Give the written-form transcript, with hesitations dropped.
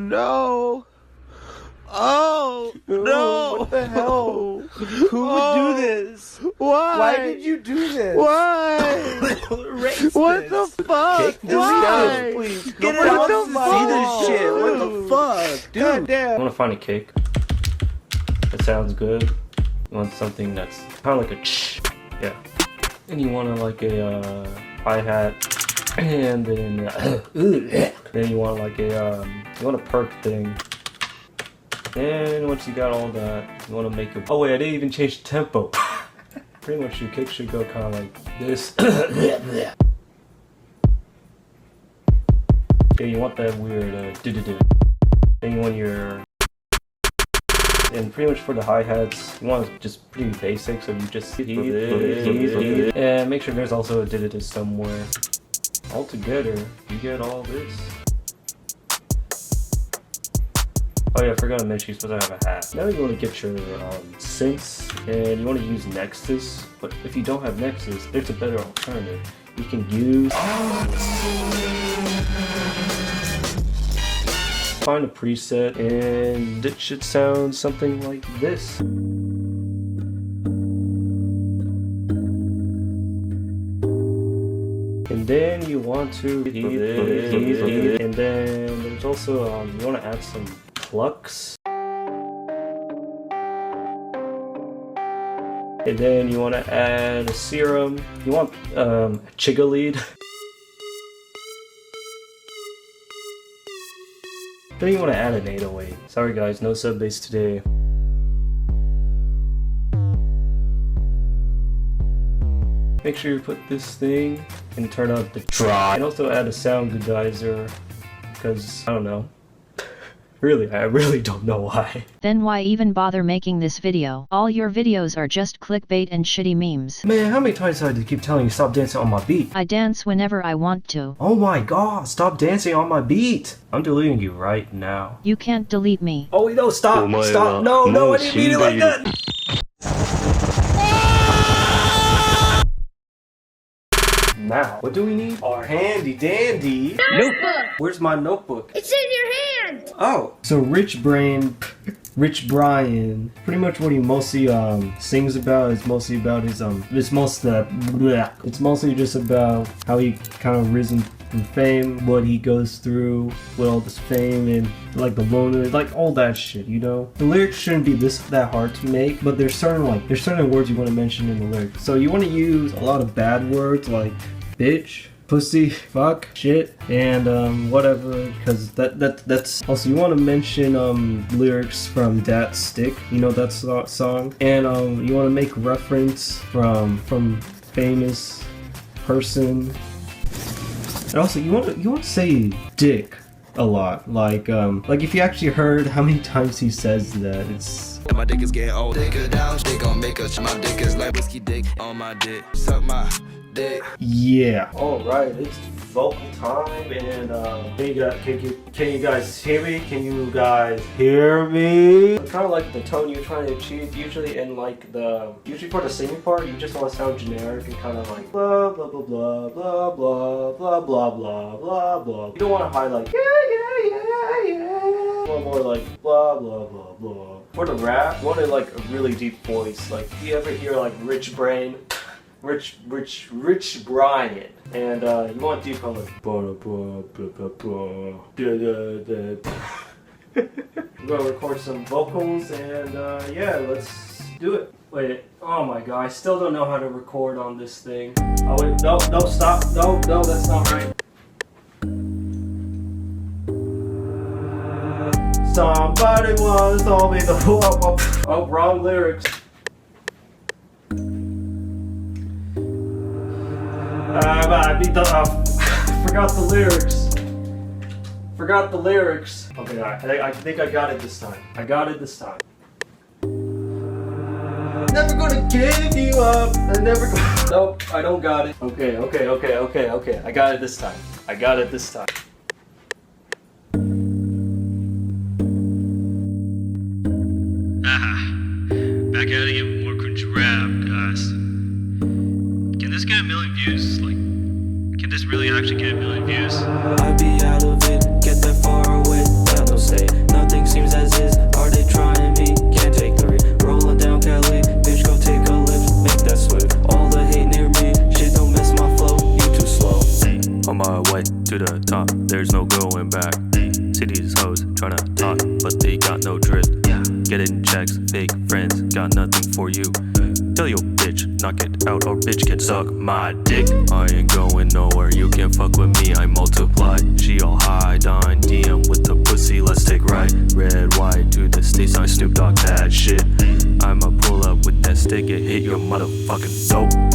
no. Oh, no. What the hell? Who would do this? Why? Why did you do this? Why? What the fuck? Take this Why? down, please. Get it What out the to see this fuck? shit. What the fuck? Dude. God damn. I want to find a cake that sounds good. You want something that's kind of like a yeah. And you want like a hi-hat, and then then you want like a you want a perk thing. And once you got all that, you want to make a... Oh wait, I didn't even change the tempo. Pretty much your kick should go kind of like this. Yeah, you want that weird do-do-do. Then you want your... And pretty much for the hi-hats, you want it just pretty basic, so you just... And make sure there's also a do-do-do somewhere. All together, you get all this. Oh yeah, I forgot to mention you're supposed to have a hat. Now you want to get your synths, and you want to use Nexus, but if you don't have Nexus, there's a better alternative. You can use... Find a preset, and it should sound something like this. And then you want to... And then there's also, you want to add some plucks. And then you want to add a serum. You want a chiga lead. Then you want to add an 808. Sorry guys, no sub bass today. Make sure you put this thing and turn up the dry. And also add a sound goodizer, because I don't know. Really, I really don't know why. Then why even bother making this video? All your videos are just clickbait and shitty memes. Man, how many times do I have to keep telling you stop dancing on my beat? I dance whenever I want to. Oh my god, stop dancing on my beat! I'm deleting you right now. You can't delete me. Oh wait, no, stop! Stop! No, no, I didn't mean it like that! Now, what do we need? Our handy dandy notebook! Where's my notebook? It's in your hand! Oh! So Rich Brian, pretty much what he mostly sings about is mostly about his it's mostly just about how he kind of risen from fame, what he goes through with all this fame and like the loneliness, like all that shit, you know? The lyrics shouldn't be that hard to make, but there's certain words you want to mention in the lyrics. So you want to use a lot of bad words like bitch, pussy, fuck, shit, and whatever, because that's also, you want to mention lyrics from Dat Stick, you know that song, and you want to make reference from famous person, and also you want to say dick a lot, like if you actually heard how many times he says that, it's... My dick is getting old. Dick her down, she gon' make us. My dick is like whiskey dick on my dick. Suck my dick. Yeah. Alright, it's vocal time, and can you guys hear me? Can you guys hear me? Kind of like the tone you're trying to achieve. Usually for the singing part, you just want to sound generic and kind of like blah blah blah blah blah blah blah blah blah blah blah. You don't want to highlight yeah. More like blah blah blah blah. For the rap, you want to like a really deep voice. Like, if you ever hear like Rich Brian, and you want deep kind of like I'm gonna record some vocals, and yeah, let's do it. Wait, oh my god, I still don't know how to record on this thing. Oh wait, no, stop, no, that's not right. Somebody once told me the oh, wrong lyrics. Forgot the lyrics. Okay, I think I got it this time. Never gonna give you up. Nope, I don't got it. Okay. I got it this time. Back at it again with more cringe rap, guys. Can this get a million views? Like, can this really actually get a million views? I be out of it, get that far away. Got no stay going back. See these hoes tryna talk, but they got no drift. Getting checks, fake friends, got nothing for you. Tell your bitch, knock it out, or bitch can suck my dick. I ain't going nowhere, you can fuck with me, I multiply. She all high, dine, DM with the pussy, let's take right. Red, white, to the state sign, Snoop Dogg, that shit. I'ma pull up with that stick and hit your motherfucking dope.